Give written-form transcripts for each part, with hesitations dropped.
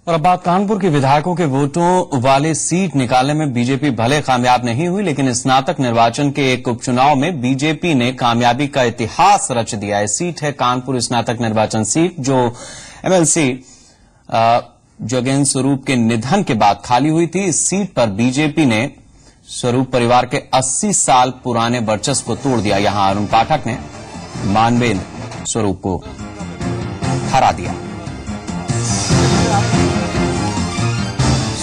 और अब बात कानपुर के विधायकों के वोटों वाली सीट निकालने में बीजेपी भले कामयाब नहीं हुई, लेकिन स्नातक निर्वाचन के एक उपचुनाव में बीजेपी ने कामयाबी का इतिहास रच दिया है। सीट है कानपुर स्नातक निर्वाचन सीट, जो एमएलसी जोगेंद्र स्वरूप के निधन के बाद खाली हुई थी। इस सीट पर बीजेपी ने स्वरूप परिवार के 80 साल पुराने वर्चस्व को तोड़ दिया। यहां अरुण पाठक ने मानवेंद्र स्वरूप को हरा दिया।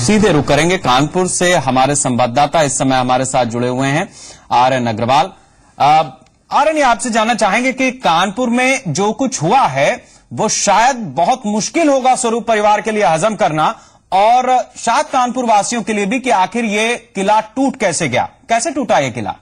सीधे रुक करेंगे कानपुर से। हमारे संवाददाता इस समय हमारे साथ जुड़े हुए हैं, आरएन अग्रवाल। आरएन, ये आपसे जानना चाहेंगे कि कानपुर में जो कुछ हुआ है वो शायद बहुत मुश्किल होगा स्वरूप परिवार के लिए हजम करना, और शायद कानपुर वासियों के लिए भी, कि आखिर ये किला टूट कैसे गया, कैसे टूटा ये किला?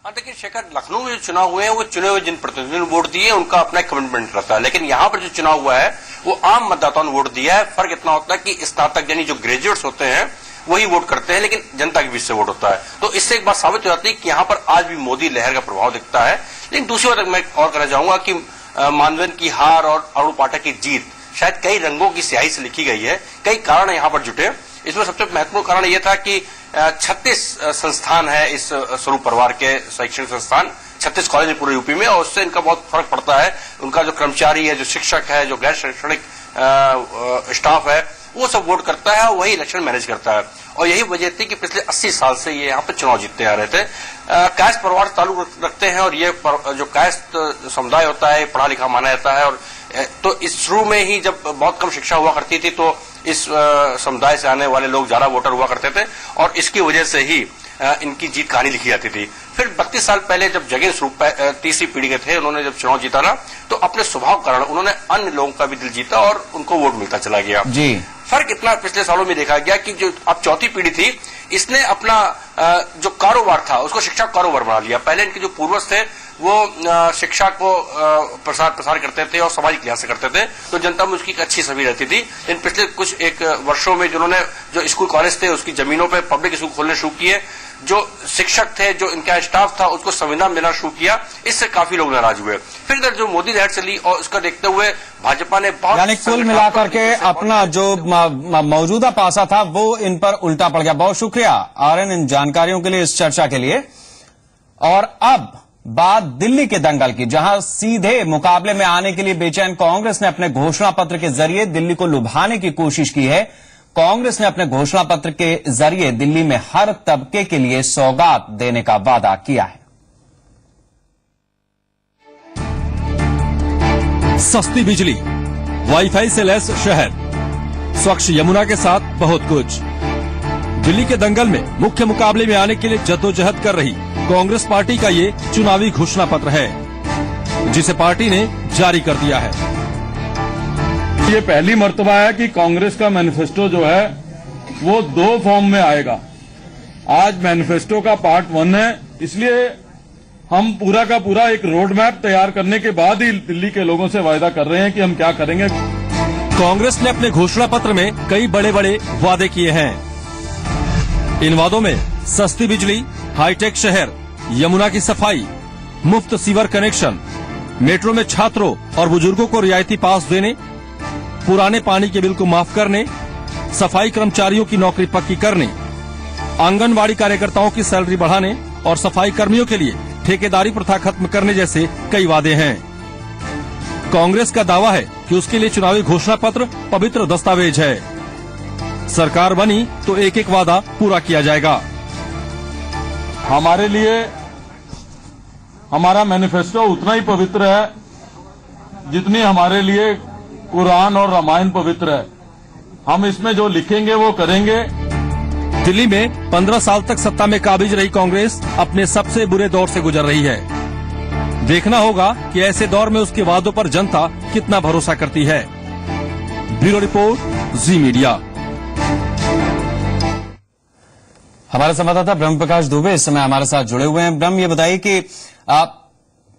देखिए शेखर, लखनऊ में जो चुनाव हुए हैं वो चुने हुए जिन प्रतिनिधियों ने वोट दिए उनका अपना कमिटमेंट रहता है, लेकिन यहाँ पर जो चुनाव हुआ है वो आम मतदाताओं ने वोट दिया है। फर्क इतना होता है कि स्नातक यानी जो ग्रेजुएट्स होते हैं वही वोट करते हैं, लेकिन जनता के बीच से वोट होता है। तो इससे एक बात साबित हो जाती है कि यहाँ पर आज भी मोदी लहर का प्रभाव दिखता है। लेकिन दूसरी बात मैं और कहना चाहूंगा कि मानवेंद्र की हार और अरुण पाठक की जीत शायद कई रंगों की स्याही से लिखी गई है। कई कारण यहाँ पर जुटे। इसमें सबसे महत्वपूर्ण कारण यह था कि 36 संस्थान है इस स्वरूप परिवार के, शैक्षणिक संस्थान 36 कॉलेज है पूरे यूपी में, और उससे इनका बहुत फर्क पड़ता है। उनका जो कर्मचारी है, जो शिक्षक है, जो गैर शैक्षणिक स्टाफ है, वो सब वोट करता है और वही इलेक्शन मैनेज करता है। और यही वजह थी कि पिछले 80 साल से ये यहाँ पे चुनाव जीतते आ रहे थे। कायस्थ परिवार ताल्लुक रखते हैं, और ये जो कायस्थ समुदाय होता है पढ़ा लिखा माना जाता है। और तो इस शुरू में ही जब बहुत कम शिक्षा हुआ करती थी तो इस समुदाय से आने वाले लोग ज्यादा वोटर हुआ करते थे, और इसकी वजह से ही इनकी जीत कहानी लिखी जाती थी। फिर 32 साल पहले जब जोगेंद्र स्वरूप तीसरी पीढ़ी के थे, उन्होंने जब चुनाव जीता ना, तो अपने स्वभाव कारण उन्होंने अन्य लोगों का भी दिल जीता और उनको वोट मिलता चला गया जी। फर्क इतना पिछले सालों में देखा गया कि जो अब चौथी पीढ़ी थी, इसने अपना जो कारोबार था उसको शिक्षा कारोबार बना लिया। पहले इनके जो पूर्वज थे वो शिक्षा को प्रसार करते थे और सामाजिक लिहाज से करते थे, तो जनता में उसकी एक अच्छी छवि रहती थी। इन पिछले कुछ एक वर्षों में जिन्होंने जो स्कूल कॉलेज थे उसकी जमीनों पे पब्लिक स्कूल खोलने शुरू किए, जो शिक्षक थे, जो इनका स्टाफ था, उसको संविधान देना शुरू किया, इससे काफी लोग नाराज हुए। फिर इधर जो मोदी लहर चली और उसका देखते हुए भाजपा ने बहुत, यानी कुल मिलाकर के अपना जो मौजूदा पासा था वो इन पर उल्टा पड़ गया। बहुत शुक्रिया आरएन इन जानकारियों के लिए, इस चर्चा के लिए। और अब बात दिल्ली के दंगल की, जहां सीधे मुकाबले में आने के लिए बेचैन कांग्रेस ने अपने घोषणा पत्र के जरिए दिल्ली को लुभाने की कोशिश की है। कांग्रेस ने अपने घोषणा पत्र के जरिए दिल्ली में हर तबके के लिए सौगात देने का वादा किया है। सस्ती बिजली, वाईफाई से लैस शहर, स्वच्छ यमुना के साथ बहुत कुछ। दिल्ली के दंगल में मुख्य मुकाबले में आने के लिए जद्दोजहद कर रही कांग्रेस पार्टी का ये चुनावी घोषणा पत्र है, जिसे पार्टी ने जारी कर दिया है। ये पहली मर्तबा है कि कांग्रेस का मैनिफेस्टो जो है वो 2 फॉर्म में आएगा। आज मैनिफेस्टो का पार्ट 1 है, इसलिए हम पूरा का पूरा एक रोड मैप तैयार करने के बाद ही दिल्ली के लोगों से वायदा कर रहे हैं कि हम क्या करेंगे। कांग्रेस ने अपने घोषणा पत्र में कई बड़े बड़े वादे किए हैं। इन वादों में सस्ती बिजली, हाईटेक शहर, यमुना की सफाई, मुफ्त सीवर कनेक्शन, मेट्रो में छात्रों और बुजुर्गों को रियायती पास देने, पुराने पानी के बिल को माफ करने, सफाई कर्मचारियों की नौकरी पक्की करने, आंगनबाड़ी कार्यकर्ताओं की सैलरी बढ़ाने और सफाई कर्मियों के लिए ठेकेदारी प्रथा खत्म करने जैसे कई वादे हैं। कांग्रेस का दावा है कि उसके लिए चुनावी घोषणा पत्र पवित्र दस्तावेज है। सरकार बनी तो एक एक वादा पूरा किया जाएगा। हमारे लिए हमारा मैनिफेस्टो उतना ही पवित्र है जितनी हमारे लिए कुरान और रामायण पवित्र है। हम इसमें जो लिखेंगे वो करेंगे। दिल्ली में 15 साल तक सत्ता में काबिज रही कांग्रेस अपने सबसे बुरे दौर से गुजर रही है। देखना होगा कि ऐसे दौर में उसके वादों पर जनता कितना भरोसा करती है। ब्यूरो रिपोर्ट, जी मीडिया। हमारे संवाददाता ब्रह्म प्रकाश दुबे इस समय हमारे साथ जुड़े हुए हैं। ब्रह्म, ये बताइए कि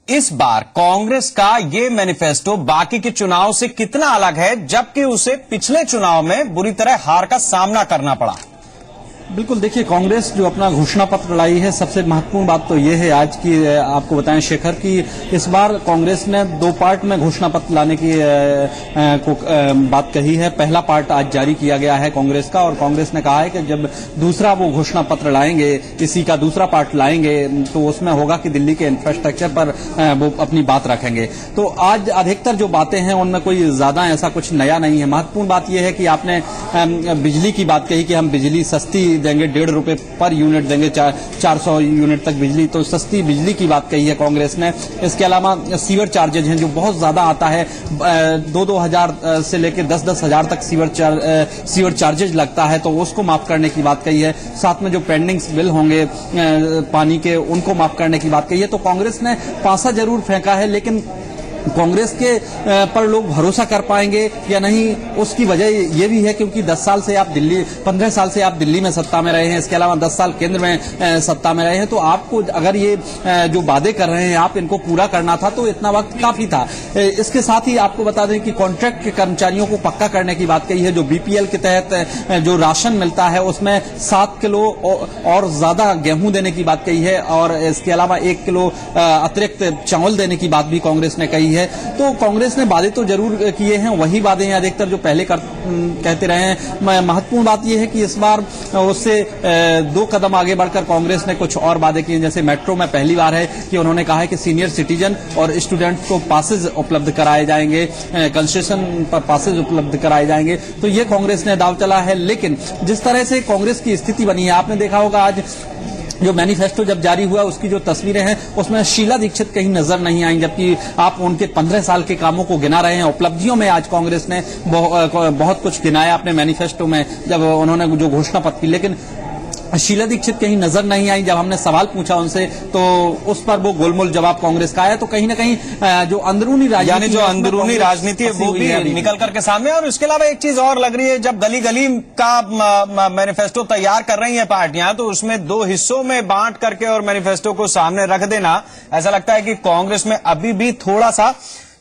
इस बार कांग्रेस का ये मैनिफेस्टो बाकी के चुनाव से कितना अलग है, जबकि उसे पिछले चुनाव में बुरी तरह हार का सामना करना पड़ा? बिल्कुल, देखिए कांग्रेस जो अपना घोषणा पत्र लाई है, सबसे महत्वपूर्ण बात तो ये है आज की, आपको बताएं शेखर, कि इस बार कांग्रेस ने 2 पार्ट में घोषणा पत्र लाने की बात कही है। पहला पार्ट आज जारी किया गया है कांग्रेस का, और कांग्रेस ने कहा है कि जब दूसरा वो घोषणा पत्र लाएंगे, इसी का दूसरा पार्ट लाएंगे, तो उसमें होगा कि दिल्ली के इंफ्रास्ट्रक्चर पर वो अपनी बात रखेंगे। तो आज अधिकतर जो बातें हैं उनमें कोई ज्यादा ऐसा कुछ नया नहीं है। महत्वपूर्ण बात यह है कि आपने बिजली की बात कही कि हम बिजली सस्ती देंगे, 1.5 रुपए पर यूनिट देंगे, 400 यूनिट तक बिजली, तो सस्ती बिजली की बात कही है कांग्रेस ने। इसके अलावा सीवर चार्जेज हैं जो बहुत ज्यादा आता है, 2-2 हजार से लेकर 10-10 हजार तक सीवर चार्जेज लगता है, तो उसको माफ करने की बात कही है। साथ में जो पेंडिंग बिल होंगे पानी के, उनको माफ करने की बात कही है। तो कांग्रेस ने पासा जरूर फेंका है, लेकिन कांग्रेस के पर लोग भरोसा कर पाएंगे या नहीं, उसकी वजह ये भी है क्योंकि 15 साल से आप दिल्ली में सत्ता में रहे हैं, इसके अलावा 10 साल केंद्र में सत्ता में रहे हैं। तो आपको अगर ये जो वादे कर रहे हैं आप इनको पूरा करना था तो इतना वक्त काफी था। इसके साथ ही आपको बता दें कि कॉन्ट्रैक्ट के कर्मचारियों को पक्का करने की बात कही है। जो बीपीएल के तहत जो राशन मिलता है उसमें 7 किलो और ज्यादा गेहूं देने की बात कही है, और इसके अलावा 1 किलो अतिरिक्त चावल देने की बात भी कांग्रेस ने कही है। तो कांग्रेस ने वादे तो जरूर किए हैं, वही वादे हैं अधिकतर जो पहले कहते रहे हैं। महत्वपूर्ण बात यह है कि इस बार उससे 2 कदम आगे बढ़कर कांग्रेस ने कुछ और वादे किए, जैसे मेट्रो में पहली बार है कि उन्होंने कहा है कि सीनियर सिटीजन और स्टूडेंट को पासेज उपलब्ध कराए जाएंगे, कंसेशन पर पासेज उपलब्ध कराए जाएंगे। तो ये कांग्रेस ने दाव चला है। लेकिन जिस तरह से कांग्रेस की स्थिति बनी है, आपने देखा होगा आज जो मैनिफेस्टो जब जारी हुआ उसकी जो तस्वीरें हैं उसमें शीला दीक्षित कहीं नजर नहीं आई, जबकि आप उनके 15 साल के कामों को गिना रहे हैं। उपलब्धियों में आज कांग्रेस ने बहुत कुछ गिनाया अपने मैनिफेस्टो में जब उन्होंने जो घोषणा पत्र की, लेकिन शीला दीक्षित कहीं नजर नहीं आई। जब हमने सवाल पूछा उनसे तो उस पर वो गोलमोल जवाब कांग्रेस का आया। तो कहीं ना कहीं जो अंदरूनी राजनीति है वो भी निकल करके सामने। और इसके अलावा एक चीज और लग रही है, जब गली गली का मैनिफेस्टो तैयार कर रही है पार्टियां, तो उसमें 2 हिस्सों में बांट करके और मैनिफेस्टो को सामने रख देना, ऐसा लगता है कि कांग्रेस में अभी भी थोड़ा सा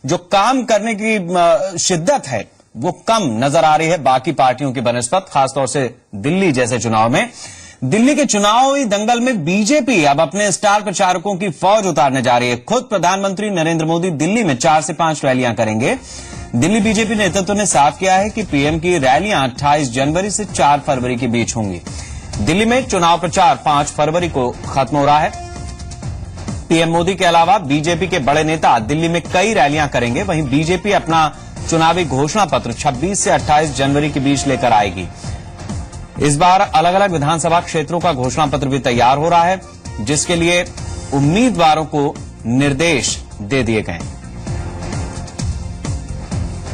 जो काम करने की शिद्दत है वो कम नजर आ रही है बाकी पार्टियों की बनस्पत, खासतौर से दिल्ली जैसे चुनाव में। दिल्ली के चुनावी दंगल में बीजेपी अब अपने स्टार प्रचारकों की फौज उतारने जा रही है। खुद प्रधानमंत्री नरेंद्र मोदी दिल्ली में 4 से 5 रैलियां करेंगे। दिल्ली बीजेपी नेतृत्व ने साफ किया है कि पीएम की रैलियां 28 जनवरी से 4 फरवरी के बीच होंगी। दिल्ली में चुनाव प्रचार 5 फरवरी को खत्म हो रहा है। पीएम मोदी के अलावा बीजेपी के बड़े नेता दिल्ली में कई रैलियां करेंगे। वहीं बीजेपी अपना चुनावी घोषणा पत्र 26 से 28 जनवरी के बीच लेकर आएगी। इस बार अलग अलग विधानसभा क्षेत्रों का घोषणा पत्र भी तैयार हो रहा है, जिसके लिए उम्मीदवारों को निर्देश दे दिए गए।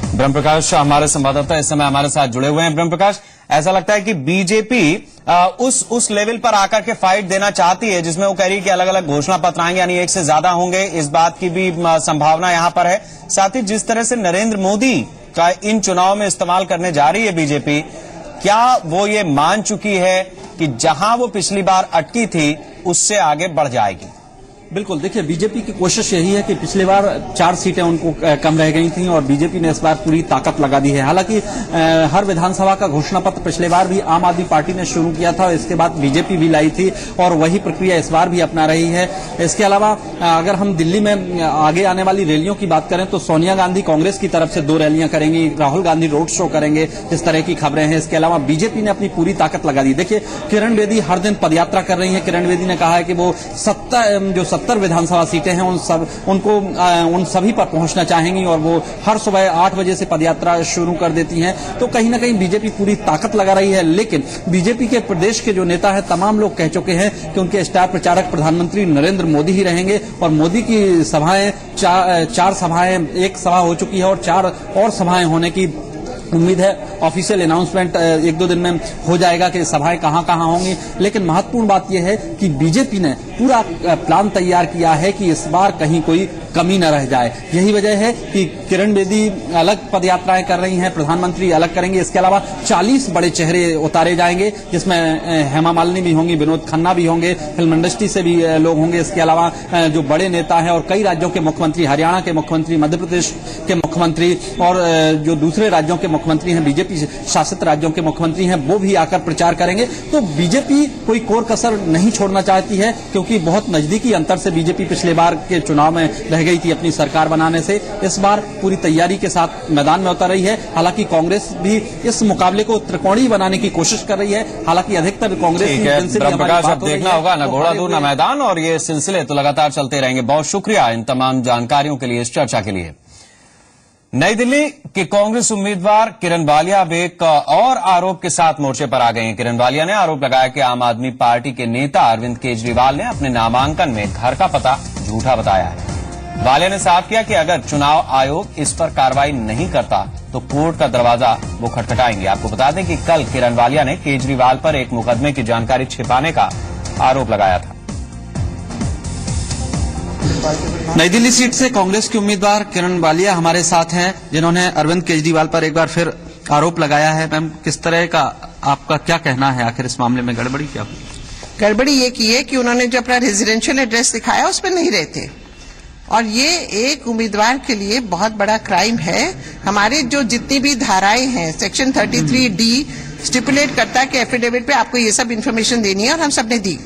ब्रह्म प्रकाश हमारे संवाददाता इस समय हमारे साथ जुड़े हुए हैं। ब्रह्म प्रकाश, ऐसा लगता है कि बीजेपी उस लेवल पर आकर के फाइट देना चाहती है जिसमें वो कह रही है कि अलग अलग घोषणा पत्र आएंगे, यानी 1 से ज्यादा होंगे, इस बात की भी संभावना यहां पर है। साथ ही जिस तरह से नरेंद्र मोदी का इन चुनाव में इस्तेमाल करने जा रही है बीजेपी, क्या वो ये मान चुकी है कि जहां वो पिछली बार अटकी थी उससे आगे बढ़ जाएगी? बिल्कुल, देखिए बीजेपी की कोशिश यही है कि पिछली बार 4 सीटें उनको कम रह गई थीं और बीजेपी ने इस बार पूरी ताकत लगा दी है। हालांकि हर विधानसभा का घोषणा पत्र पिछले बार भी आम आदमी पार्टी ने शुरू किया था, इसके बाद बीजेपी भी लाई थी और वही प्रक्रिया इस बार भी अपना रही है। इसके अलावा अगर हम दिल्ली में आगे आने वाली रैलियों की बात करें तो सोनिया गांधी कांग्रेस की तरफ से 2 रैलियां करेंगी, राहुल गांधी रोड शो करेंगे, इस तरह की खबरें हैं। इसके अलावा बीजेपी ने अपनी पूरी ताकत लगा दी। देखिए किरण बेदी हर दिन पदयात्रा कर रही है। किरण बेदी ने कहा है कि वो 70 विधानसभा सीटें हैं उन सभी पर पहुंचना चाहेंगी और वो हर सुबह 8 बजे से पदयात्रा शुरू कर देती हैं। तो कहीं ना कहीं बीजेपी पूरी ताकत लगा रही है। लेकिन बीजेपी के प्रदेश के जो नेता है तमाम लोग कह चुके हैं कि उनके स्टार प्रचारक प्रधानमंत्री नरेंद्र मोदी ही रहेंगे और मोदी की सभाएं 4 सभाएं, 1 सभा हो चुकी है और 4 और सभाएं होने की उम्मीद है। ऑफिशियल अनाउंसमेंट 1-2 दिन में हो जाएगा कि सभाएं कहां होंगी। लेकिन महत्वपूर्ण बात यह है कि बीजेपी ने पूरा प्लान तैयार किया है कि इस बार कहीं कोई कमी न रह जाए। यही वजह है कि किरण बेदी अलग पदयात्राएं कर रही हैं, प्रधानमंत्री अलग करेंगे। इसके अलावा 40 बड़े चेहरे उतारे जाएंगे जिसमें हेमा मालिनी भी होंगी, विनोद खन्ना भी होंगे, फिल्म इंडस्ट्री से भी लोग होंगे। इसके अलावा जो बड़े नेता हैं और कई राज्यों के मुख्यमंत्री, हरियाणा के मुख्यमंत्री, मध्य प्रदेश के मुख्यमंत्री और जो दूसरे राज्यों के मुख्यमंत्री हैं, बीजेपी शासित राज्यों के मुख्यमंत्री हैं, वो भी आकर प्रचार करेंगे। तो बीजेपी कोई कोर कसर नहीं छोड़ना चाहती है, क्योंकि बहुत नजदीकी अंतर से बीजेपी पिछले बार के चुनाव में रह गई थी अपनी सरकार बनाने से। इस बार पूरी तैयारी के साथ मैदान में उतर रही है। हालांकि कांग्रेस भी इस मुकाबले को त्रिकोणीय बनाने की कोशिश कर रही है। हालांकि अधिकतर कांग्रेस ब्रह्मप्रकाश, अब देखना होगा न घोड़ा दूर न मैदान, और ये सिलसिले तो लगातार चलते रहेंगे। बहुत शुक्रिया इन तमाम जानकारियों के लिए, इस चर्चा के लिए। नई दिल्ली के कांग्रेस उम्मीदवार किरण वालिया अब एक और आरोप के साथ मोर्चे पर आ गए हैं। किरण वालिया ने आरोप लगाया कि आम आदमी पार्टी के नेता अरविंद केजरीवाल ने अपने नामांकन में घर का पता झूठा बताया है। वालिया ने साफ किया कि अगर चुनाव आयोग इस पर कार्रवाई नहीं करता तो कोर्ट का दरवाजा वो खटखटाएंगे। आपको बता दें कि कल किरण वालिया ने केजरीवाल पर एक मुकदमे की जानकारी छिपाने का आरोप लगाया था। नई दिल्ली सीट से कांग्रेस की उम्मीदवार किरण वालिया हमारे साथ हैं, जिन्होंने अरविंद केजरीवाल पर एक बार फिर आरोप लगाया है। मैम, किस तरह का आपका क्या कहना है, आखिर इस मामले में गड़बड़ी क्या हुई? गड़बड़ी ये की है कि उन्होंने जो अपना रेजिडेंशियल एड्रेस दिखाया उस पर नहीं रहते, और ये एक उम्मीदवार के लिए बहुत बड़ा क्राइम है। हमारे जो जितनी भी धाराएं हैं, सेक्शन 33D स्टिपुलेट करता है कि एफिडेविट पे आपको ये सब इन्फॉर्मेशन देनी है, और हम सबने दी।